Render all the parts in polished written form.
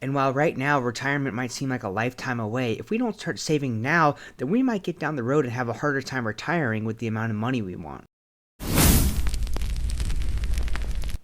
And while right now retirement might seem like a lifetime away, if we don't start saving now, then we might get down the road and have a harder time retiring with the amount of money we want.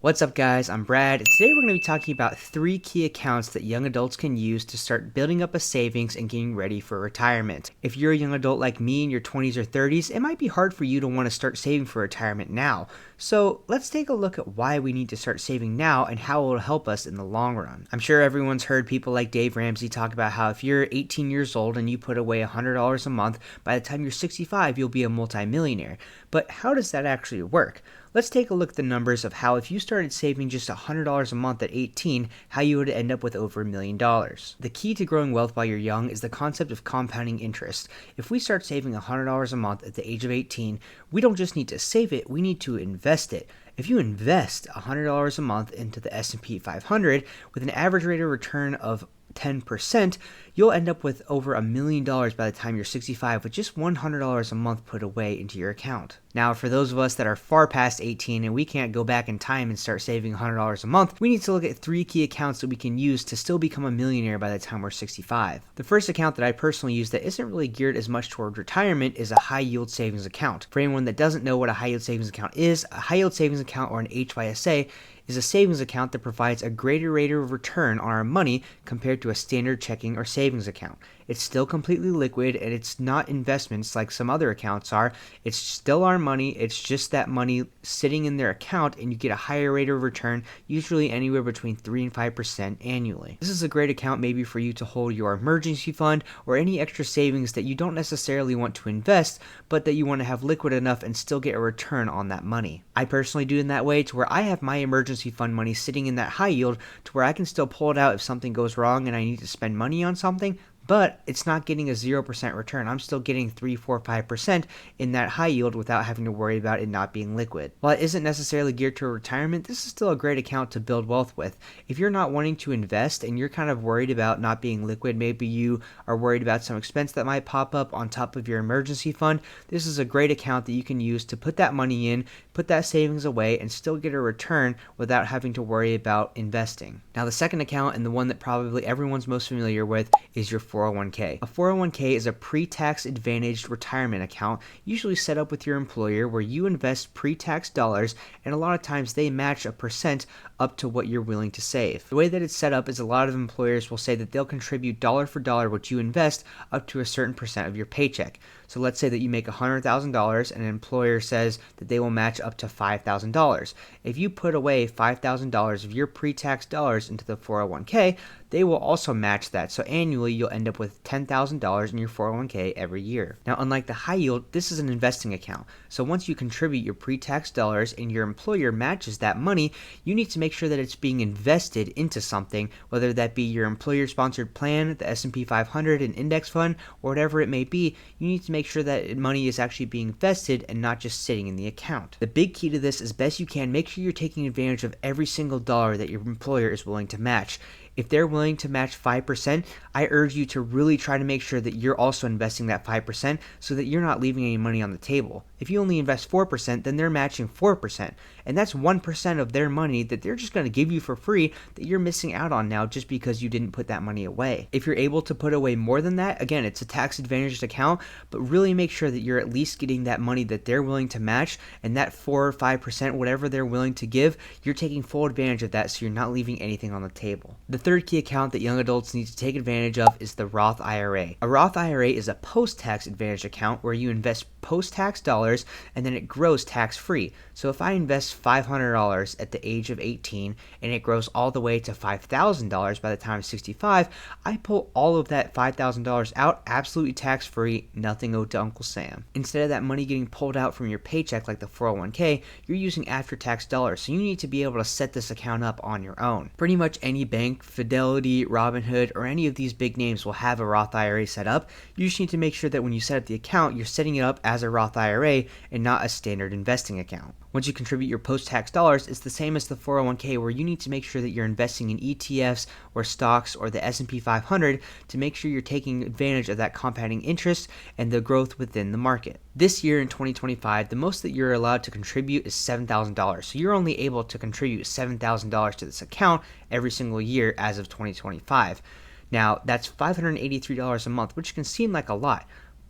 What's up guys, I'm Brad, and today we're going to be talking about 3 key accounts that young adults can use to start building up a savings and getting ready for retirement. If you're a young adult like me in your 20s or 30s, it might be hard for you to want to start saving for retirement now. So let's take a look at why we need to start saving now and how it will help us in the long run. I'm sure everyone's heard people like Dave Ramsey talk about how if you're 18 years old and you put away $100 a month, by the time you're 65, you'll be a multimillionaire. But how does that actually work? Let's take a look at the numbers of how if you started saving just $100 a month at 18, how you would end up with over $1 million. The key to growing wealth while you're young is the concept of compounding interest. If we start saving $100 a month at the age of 18, we don't just need to save it, we need to invest it. If you invest $100 a month into the S&P 500 with an average rate of return of 10%, you'll end up with over $1 million by the time you're 65 with just $100 a month put away into your account. Now, for those of us that are far past 18 and we can't go back in time and start saving $100 a month, we need to look at 3 key accounts that we can use to still become a millionaire by the time we're 65. The first account that I personally use that isn't really geared as much toward retirement is a high yield savings account. For anyone that doesn't know what a high yield savings account is, a high yield savings account, or an HYSA, is a savings account that provides a greater rate of return on our money compared to a standard checking or savings account. It's still completely liquid and it's not investments like some other accounts are. It's still our money. It's just that money sitting in their account and you get a higher rate of return, usually anywhere between 3 and 5% annually. This is a great account maybe for you to hold your emergency fund or any extra savings that you don't necessarily want to invest, but that you want to have liquid enough and still get a return on that money. I personally do it in that way to where I have my emergency fund money sitting in that high yield to where I can still pull it out if something goes wrong and I need to spend money on something, but it's not getting a 0% return. I'm still getting 3, 4, 5% in that high yield without having to worry about it not being liquid. While it isn't necessarily geared to retirement, this is still a great account to build wealth with. If you're not wanting to invest and you're kind of worried about not being liquid, maybe you are worried about some expense that might pop up on top of your emergency fund, this is a great account that you can use to put that money in, put that savings away, and still get a return without having to worry about investing. Now, the second account, and the one that probably everyone's most familiar with, is your 401k. A 401k is a pre-tax advantaged retirement account, usually set up with your employer where you invest pre-tax dollars, and a lot of times they match a percent up to what you're willing to save. The way that it's set up is a lot of employers will say that they'll contribute dollar for dollar what you invest up to a certain percent of your paycheck. So let's say that you make $100,000 and an employer says that they will match up to $5,000. If you put away $5,000 of your pre-tax dollars into the 401k, they will also match that. So annually, you'll end up with $10,000 in your 401k every year. Now, unlike the high yield, this is an investing account. So once you contribute your pre-tax dollars and your employer matches that money, you need to make sure that it's being invested into something, whether that be your employer-sponsored plan, the S&P 500, an index fund, or whatever it may be. You need to make sure that money is actually being invested and not just sitting in the account. The big key to this, as best you can, make sure you're taking advantage of every single dollar that your employer is willing to match. If they're willing to match 5%, I urge you to really try to make sure that you're also investing that 5% so that you're not leaving any money on the table. If you only invest 4%, then they're matching 4%. And that's 1% of their money that they're just going to give you for free that you're missing out on now just because you didn't put that money away. If you're able to put away more than that, again, it's a tax advantaged account, but really make sure that you're at least getting that money that they're willing to match, and that 4 or 5%, whatever they're willing to give, you're taking full advantage of that so you're not leaving anything on the table. The third key account that young adults need to take advantage of is the Roth IRA. A Roth IRA is a post-tax advantage account where you invest post-tax dollars and then it grows tax-free. So if I invest $500 at the age of 18 and it grows all the way to $5,000 by the time I'm 65, I pull all of that $5,000 out absolutely tax-free, nothing owed to Uncle Sam. Instead of that money getting pulled out from your paycheck like the 401k, you're using after-tax dollars. So you need to be able to set this account up on your own. Pretty much any bank, Fidelity, Robinhood, or any of these big names will have a Roth IRA set up. You just need to make sure that when you set up the account, you're setting it up as a Roth IRA and not a standard investing account. Once you contribute your post-tax dollars, it's the same as the 401k, where you need to make sure that you're investing in ETFs or stocks or the S&P 500 to make sure you're taking advantage of that compounding interest and the growth within the market. This year in 2025, the most that you're allowed to contribute is $7,000. So you're only able to contribute $7,000 to this account every single year as of 2025. Now, that's $583 a month, which can seem like a lot.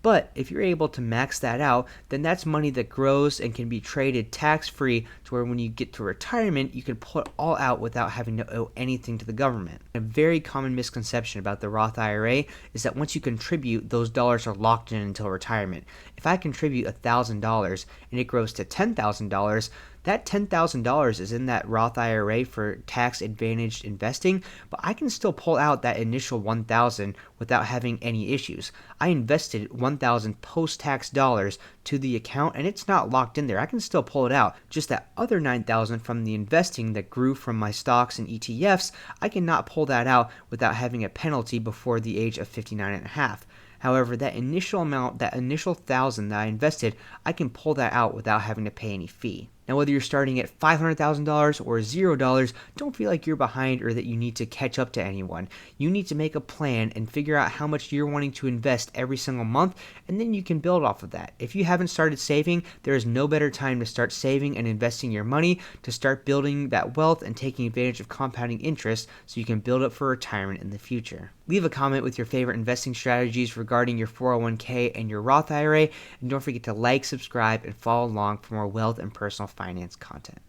But if you're able to max that out, then that's money that grows and can be traded tax-free to where when you get to retirement, you can pull it all out without having to owe anything to the government. A very common misconception about the Roth IRA is that once you contribute, those dollars are locked in until retirement. If I contribute $1,000 and it grows to $10,000, that $10,000 is in that Roth IRA for tax-advantaged investing, but I can still pull out that initial $1,000 without having any issues. I invested $1,000 post-tax dollars to the account, and it's not locked in there. I can still pull it out. Just that other $9,000 from the investing that grew from my stocks and ETFs, I cannot pull that out without having a penalty before the age of 59 and a half. However, that initial amount, that initial $1,000 that I invested, I can pull that out without having to pay any fee. Now, whether you're starting at $500,000 or $0, don't feel like you're behind or that you need to catch up to anyone. You need to make a plan and figure out how much you're wanting to invest every single month, and then you can build off of that. If you haven't started saving, there is no better time to start saving and investing your money to start building that wealth and taking advantage of compounding interest so you can build up for retirement in the future. Leave a comment with your favorite investing strategies regarding your 401k and your Roth IRA, and don't forget to like, subscribe, and follow along for more wealth and personal finance content.